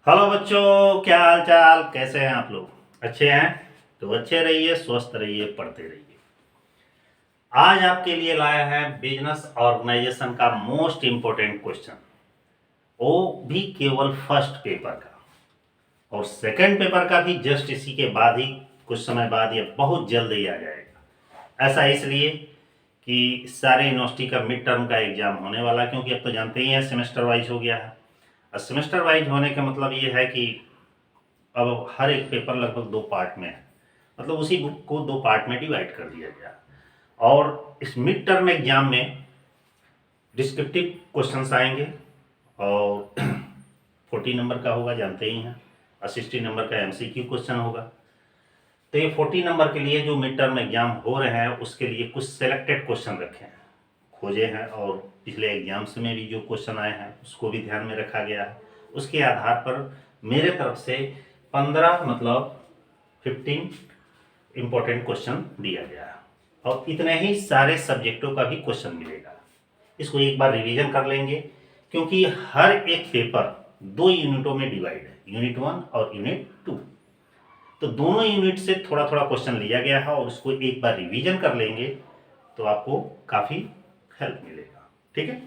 Hello बच्चों, क्या हाल चाल, कैसे हैं आप लोग? अच्छे हैं तो अच्छे रहिए, स्वस्थ रहिए, पढ़ते रहिए। आज आपके लिए लाया है बिजनेस ऑर्गेनाइजेशन का मोस्ट इंपोर्टेंट क्वेश्चन, वो भी केवल फर्स्ट पेपर का। और सेकंड पेपर का भी जस्ट इसी के बाद ही, कुछ समय बाद, ये बहुत जल्द ही आ जाएगा। ऐसा इसलिए कि सारे यूनिवर्सिटी का मिड टर्म का एग्जाम होने वाला, क्योंकि अब तो जानते ही हैं सेमेस्टर वाइज हो गया है। और सेमेस्टर वाइज होने का मतलब ये है कि अब हर एक पेपर लगभग दो पार्ट में है, मतलब उसी बुक को दो पार्ट में डिवाइड कर दिया गया। और इस मिड टर्म एग्जाम में डिस्क्रिप्टिव क्वेश्चंस आएंगे और 40 नंबर का होगा, जानते ही हैं। और 60 नंबर का एमसीक्यू क्वेश्चन होगा। तो ये 40 नंबर के लिए जो मिड टर्म एग्जाम हो रहे हैं उसके लिए कुछ सेलेक्टेड क्वेश्चन रखे हैं, खोजे हैं, और पिछले एग्जाम्स में भी जो क्वेश्चन आए हैं उसको भी ध्यान में रखा गया है। उसके आधार पर मेरे तरफ से 15 मतलब 15 इंपॉर्टेंट क्वेश्चन दिया गया है, और इतने ही सारे सब्जेक्टों का भी क्वेश्चन मिलेगा। इसको एक बार रिवीजन कर लेंगे, क्योंकि हर एक पेपर दो यूनिटों में डिवाइड है, यूनिट 1 और यूनिट 2। तो दोनों यूनिट से थोड़ा थोड़ा क्वेश्चन लिया गया है, और उसको एक बार रिवीजन कर लेंगे तो आपको काफ़ी हेल्प मिलेगा। ठीक है।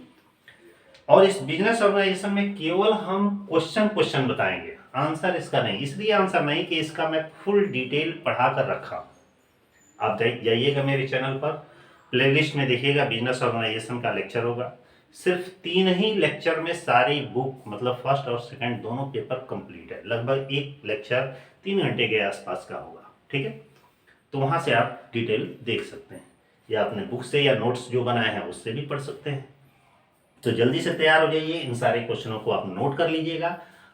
और इस बिजनेस ऑर्गेनाइजेशन में केवल हम क्वेश्चन क्वेश्चन बताएंगे, आंसर इसका नहीं। इसलिए आंसर नहीं कि इसका मैं फुल डिटेल पढ़ा कर रखा। आप जाइएगा मेरे चैनल पर, प्लेलिस्ट में देखिएगा, बिजनेस ऑर्गेनाइजेशन का लेक्चर होगा। सिर्फ 3 ही लेक्चर में सारी बुक, मतलब फर्स्ट और सेकंड दोनों पेपर कंप्लीट है। लगभग एक लेक्चर 3 घंटे के आसपास का होगा। ठीक है। तो वहाँ से आप डिटेल देख सकते हैं, या अपने बुक से या नोट्स जो बनाए हैं उससे भी पढ़ सकते हैं। तो जल्दी से तैयार हो जाइए, इन सारे क्वेश्चनों को आप नोट कर लीजिएगा।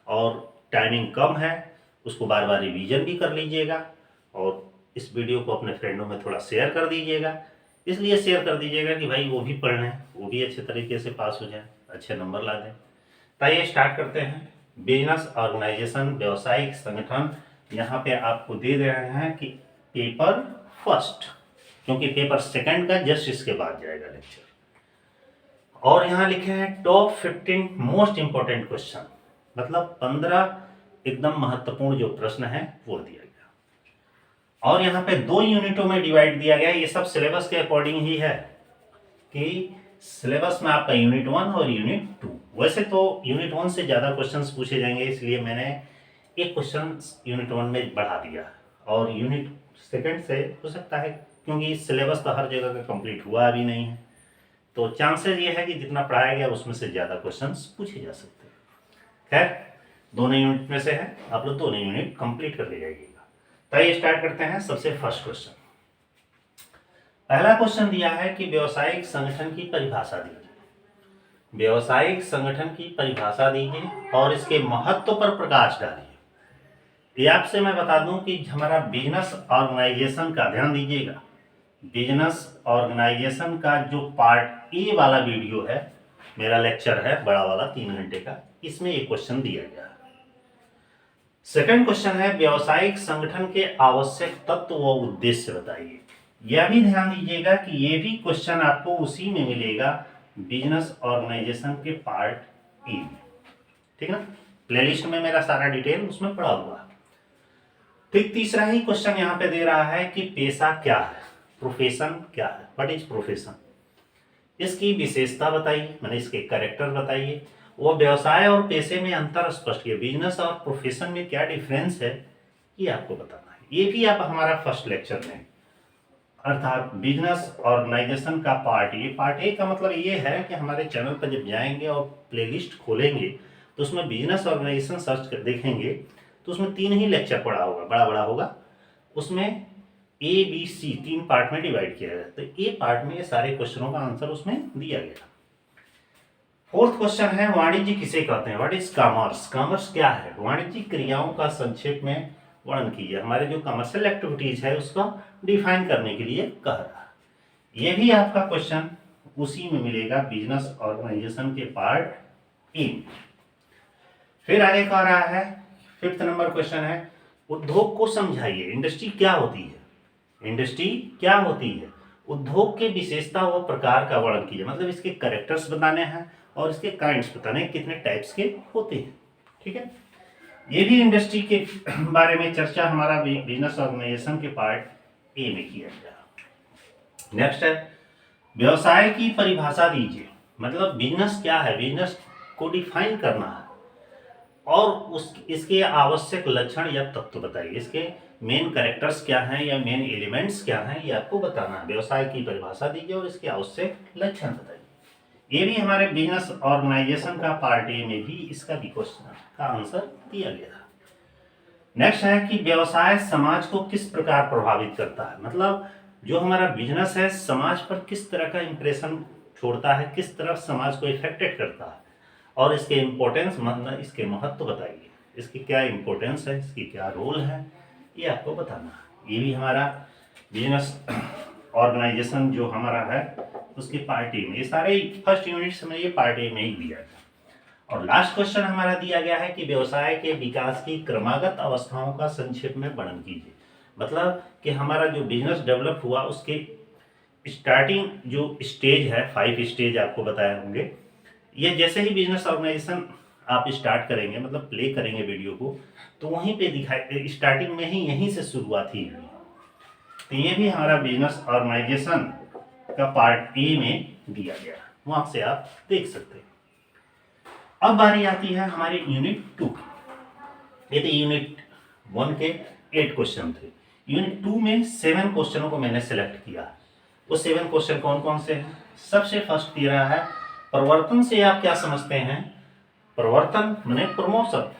और टाइमिंग कम है, उसको बार बार रिवीजन भी कर लीजिएगा। और इस वीडियो को अपने फ्रेंडों में थोड़ा शेयर कर दीजिएगा। इसलिए शेयर कर दीजिएगा कि भाई वो भी पढ़ लें, वो भी अच्छे तरीके से पास हो जाएं, अच्छे नंबर ला दें। तो आइए स्टार्ट करते हैं। बिजनेस ऑर्गेनाइजेशन, व्यवसायिक संगठन, यहाँ पे आपको दे रहे हैं कि पेपर फर्स्ट, क्योंकि पेपर सेकंड का जस्ट इसके बाद जाएगा लेक्चर। और यहाँ लिखे हैं टॉप 15 मोस्ट इंपॉर्टेंट क्वेश्चन, मतलब 15 एकदम महत्वपूर्ण जो प्रश्न है वो दिया गया। और यहाँ पे दो यूनिटों में डिवाइड दिया गया। ये सब सिलेबस के अकॉर्डिंग ही है, कि सिलेबस में आपका यूनिट 1 और यूनिट 2। वैसे तो यूनिट 1 से ज़्यादा क्वेश्चंस पूछे जाएंगे, इसलिए मैंने एक क्वेश्चन यूनिट 1 में बढ़ा दिया, और यूनिट सेकंड से हो सकता है, क्योंकि सिलेबस तो हर जगह का कंप्लीट हुआ अभी नहीं है। तो चांसेस ये है कि जितना पढ़ाया गया उसमें से ज़्यादा क्वेश्चंस पूछे जा सकते हैं। खैर, दोनों यूनिट में से है, आप लोग दोनों यूनिट कंप्लीट करके जाइएगा। तो आइए स्टार्ट करते हैं। सबसे फर्स्ट क्वेश्चन, पहला क्वेश्चन दिया है कि व्यावसायिक संगठन की परिभाषा दीजिए। व्यावसायिक संगठन की परिभाषा दीजिए और इसके महत्व पर प्रकाश डालिए। ये आपसे मैं बता दूं कि हमारा बिजनेस ऑर्गेनाइजेशन का, ध्यान दीजिएगा, बिजनेस ऑर्गेनाइजेशन का जो पार्ट ए वाला वीडियो है, मेरा लेक्चर है बड़ा वाला 3 घंटे का, इसमें एक क्वेश्चन दिया गया है। सेकंड क्वेश्चन है व्यावसायिक संगठन के आवश्यक तत्व व उद्देश्य बताइए। यह भी ध्यान दीजिएगा कि ये भी क्वेश्चन आपको उसी में मिलेगा, बिजनेस ऑर्गेनाइजेशन के पार्ट ए में। ठीक है ना, प्लेलिस्ट में मेरा सारा डिटेल उसमें पड़ा हुआ है। फिर तीसरा ही क्वेश्चन यहाँ पे दे रहा है कि पेशा क्या है, प्रोफेशन क्या है, व्हाट इज प्रोफेशन। इसकी विशेषता बताइए, मैंने इसके कैरेक्टर बताइए। वो व्यवसाय और पेशे में अंतर स्पष्ट किया, बिजनेस और प्रोफेशन में क्या डिफरेंस है ये आपको बताना है। ये भी आप हमारा फर्स्ट लेक्चर में, अर्थात बिजनेस ऑर्गेनाइजेशन का पार्ट ए, पार्ट ए का मतलब ये है कि हमारे चैनल पर जब जाएंगे और प्लेलिस्ट खोलेंगे तो उसमें बिजनेस ऑर्गेनाइजेशन सर्च कर देखेंगे, तो उसमें 3 ही लेक्चर पड़ा होगा, बड़ा बड़ा होगा। उसमें ए बी सी 3 पार्ट में डिवाइड किया गया। तो ए पार्ट में ये सारे क्वेश्चनों का आंसर उसमें दिया गया। फोर्थ क्वेश्चन है वाणिज्य किसे कहते हैं, व्हाट इज कॉमर्स। कॉमर्स क्या है, वाणिज्यिक क्रियाओं का संक्षेप में वर्णन कीजिए। हमारे जो कमर्शियल एक्टिविटीज है उसका डिफाइन करने के लिए कह रहा है। ये भी आपका क्वेश्चन उसी में मिलेगा, बिजनेस ऑर्गेनाइजेशन के पार्ट ए। फिर आगे कह रहा है, फिफ्थ नंबर क्वेश्चन है उद्योग को समझाइए। इंडस्ट्री क्या होती है, इंडस्ट्री क्या होती है, उद्योग के विशेषता व प्रकार का वर्णन कीजिए। मतलब इसके कैरेक्टर्स बताने हैं और इसके काइंड्स बताने हैं, कितने टाइप्स के होते हैं। ठीक है। ये भी इंडस्ट्री के बारे में चर्चा हमारा बिजनेस ऑर्गेनाइजेशन के पार्ट ए में किया गया। नेक्स्ट है व्यवसाय की परिभाषा दीजिए, मतलब बिजनेस क्या है, बिजनेस को डिफाइन करना है और उस इसके आवश्यक लक्षण या तत्व बताइए, इसके मेन कैरेक्टर्स क्या हैं या मेन एलिमेंट्स क्या हैं, ये आपको बताना है। व्यवसाय की परिभाषा दीजिए और इसके आवश्यक लक्षण बताइए। ये भी हमारे बिजनेस ऑर्गेनाइजेशन का पार्ट ए में भी इसका भी क्वेश्चन का आंसर दिया गया। नेक्स्ट है कि व्यवसाय समाज को किस प्रकार प्रभावित करता है, मतलब जो हमारा बिजनेस है समाज पर किस तरह का इंप्रेशन छोड़ता है, किस तरह समाज को इफेक्टेड करता है और इसके इम्पोर्टेंस, मतलब इसके महत्व बताइए, इसकी क्या इम्पोर्टेंस है, इसकी क्या रोल है, ये आपको बताना है। ये भी हमारा बिजनेस ऑर्गेनाइजेशन जो हमारा है उसकी पार्ट ए में, ये सारे फर्स्ट यूनिट में ये पार्ट ए में ही दिया गया। और लास्ट क्वेश्चन हमारा दिया गया है कि व्यवसाय के विकास की क्रमागत अवस्थाओं का संक्षेप में वर्णन कीजिए, मतलब कि हमारा जो बिजनेस डेवलप हुआ उसके स्टार्टिंग जो स्टेज है, 5 स्टेज आपको बताए होंगे। ये जैसे ही बिजनेस ऑर्गेनाइजेशन आप स्टार्ट करेंगे, मतलब प्ले करेंगे वीडियो को, तो वहीं पे दिखाई स्टार्टिंग में ही यहीं से शुरुआत ही हुई। तो ये भी हमारा बिजनेस ऑर्गेनाइजेशन का पार्ट ए में दिया गया, वहां से आप देख सकते हैं। अब बारी आती है हमारे यूनिट 2। ये तो यूनिट 1 के 8 क्वेश्चन थे। यूनिट 2 में 7 क्वेश्चनों को मैंने सेलेक्ट किया। वो 7 क्वेश्चन कौन कौन से हैं? सबसे फर्स्ट दे रहा है परिवर्तन से आप क्या समझते हैं। परिवर्तन माने प्रमोशन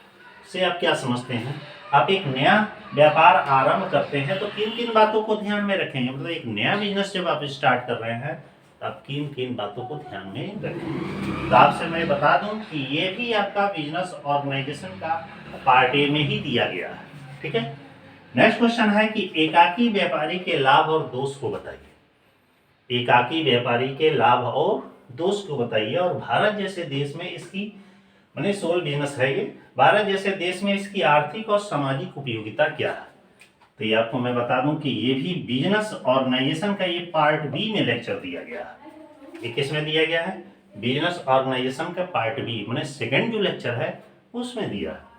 से आप क्या समझते हैं। आप एक नया व्यापार आरंभ करते हैं तो किन किन बातों को ध्यान में रखेंगे, मतलब एक नया बिजनेस जब आप स्टार्ट कर रहे हैं तो आप किन किन बातों को ध्यान में रखेंगे। तो आपसे मैं बता दूं कि ये भी आपका बिजनेस ऑर्गेनाइजेशन का पार्ट ए में ही दिया गया है, ठीक है। नेक्स्ट क्वेश्चन है कि एकाकी व्यापारी के लाभ और दोष को बताइए। एकाकी व्यापारी के लाभ और दोष को बताइए और भारत जैसे देश में इसकी माने सोल बिजनेस है ये, भारत जैसे देश में इसकी आर्थिक और सामाजिक उपयोगिता क्या है। तो ये आपको मैं बता दूं कि ये भी बिजनेस ऑर्गेनाइजेशन का ये पार्ट बी में लेक्चर दिया गया है। ये किस में दिया गया है? बिजनेस ऑर्गेनाइजेशन का पार्ट बी माने सेकंड जो लेक्चर है उसमें दिया है।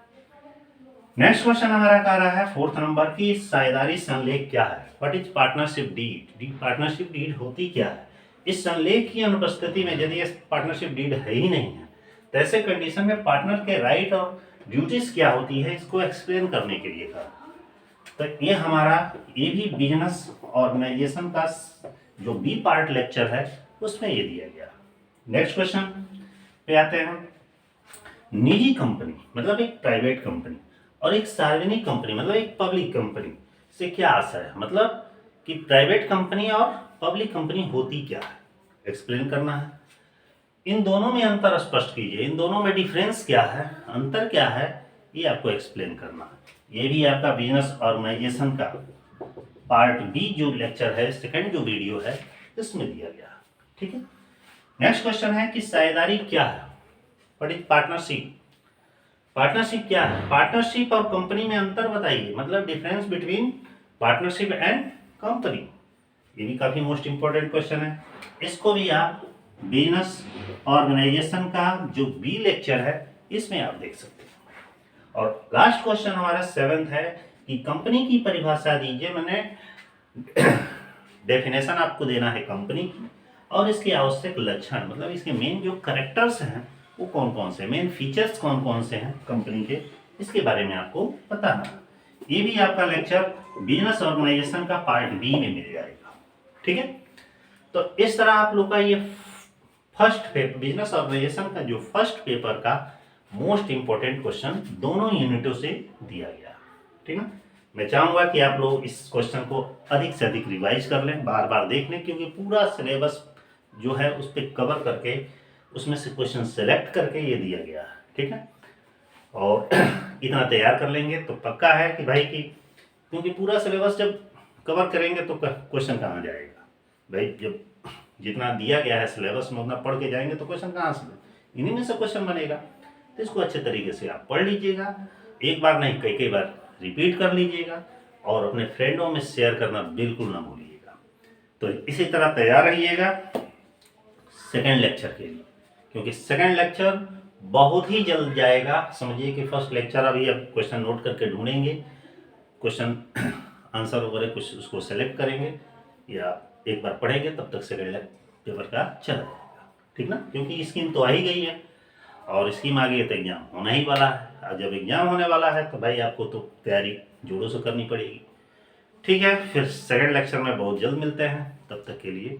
नेक्स्ट क्वेश्चन हमारा कह रहा है 4th नंबर की साझेदारी संलेख क्या है। What is partnership deed. Partnership deed होती क्या है। इस संलेख की अनुपस्थिति में यदि ये पार्टनरशिप डीड है ही नहीं है तो ऐसे कंडीशन में पार्टनर के राइट और ड्यूटीज क्या होती है इसको एक्सप्लेन करने के लिए कहा। तो ये हमारा ये भी बिजनेस ऑर्गेनाइजेशन का जो बी पार्ट लेक्चर है उसमें ये दिया गया। नेक्स्ट क्वेश्चन पे आते हैं। निजी कंपनी मतलब एक प्राइवेट कंपनी और एक सार्वजनिक कंपनी मतलब एक पब्लिक कंपनी से क्या आशय है, मतलब कि प्राइवेट कंपनी और पब्लिक कंपनी होती क्या है, एक्सप्लेन करना है। इन दोनों में अंतर स्पष्ट कीजिए, इन दोनों में डिफरेंस क्या है, अंतर क्या है, ये आपको एक्सप्लेन करना है। ये भी आपका बिजनेस ऑर्गेनाइजेशन का पार्ट बी जो लेक्चर है, सेकंड जो वीडियो है इसमें दिया गया, ठीक है। नेक्स्ट क्वेश्चन है कि साझेदारी क्या है। What is partnership. पार्टनरशिप क्या है। पार्टनरशिप और कंपनी में अंतर बताइए, मतलब difference between partnership and company. ये भी काफी मोस्ट इंपॉर्टेंट क्वेश्चन है। इसको भी आप बिजनेस ऑर्गेनाइजेशन का जो बी लेक्चर है इसमें आप देख सकते हैं। और लास्ट क्वेश्चन हमारा 7th है कि कंपनी की परिभाषा दीजिए, मैंने डेफिनेशन आपको देना है कंपनी की और इसके आवश्यक लक्षण, मतलब इसके मेन जो करेक्टर्स हैं वो कौन कौन से, मेन फीचर्स कौन कौन से हैं कंपनी के, इसके बारे में आपको बताना है। ये भी आपका लेक्चर बिजनेस ऑर्गेनाइजेशन का पार्ट बी में मिल जाएगा, ठीक है। तो इस तरह आप लोग का ये फर्स्ट पेपर बिजनेस ऑर्गेनाइजेशन का जो फर्स्ट पेपर का मोस्ट इंपॉर्टेंट क्वेश्चन दोनों यूनिटों से दिया गया, ठीक है। मैं चाहूंगा कि आप लोग इस क्वेश्चन को अधिक से अधिक रिवाइज कर लें, बार बार देख लें, क्योंकि पूरा सिलेबस जो है उस पर कवर करके उसमें से क्वेश्चन सेलेक्ट करके ये दिया गया है, ठीक है। और इतना तैयार कर लेंगे तो पक्का है कि भाई कि क्योंकि पूरा सिलेबस जब कवर करेंगे तो क्वेश्चन कहाँ जाएगा भाई, जब जितना दिया गया है सिलेबस में उतना पढ़ के जाएंगे तो क्वेश्चन कहाँ से, इन्हीं में से क्वेश्चन बनेगा। तो इसको अच्छे तरीके से आप पढ़ लीजिएगा, एक बार नहीं कई कई बार रिपीट कर लीजिएगा और अपने फ्रेंडों में शेयर करना बिल्कुल ना भूलिएगा। तो इसी तरह तैयार रहिएगा सेकेंड लेक्चर के लिए, क्योंकि सेकेंड लेक्चर बहुत ही जल्द जाएगा। समझिए कि फर्स्ट लेक्चर अभी आप क्वेश्चन नोट करके ढूंढेंगे, क्वेश्चन आंसर वगैरह कुछ उसको सेलेक्ट करेंगे या एक बार पढ़ेंगे, तब तक सेकेंड पेपर का चला जाएगा। ठीक ना, क्योंकि स्कीम तो आ ही गई है और स्कीम आ गई है तो एग्जाम होना ही वाला है। और जब एग्जाम होने वाला है तो भाई आपको तो तैयारी जोरों से करनी पड़ेगी। ठीक है, फिर सेकेंड लेक्चर में बहुत जल्द मिलते हैं, तब तक के लिए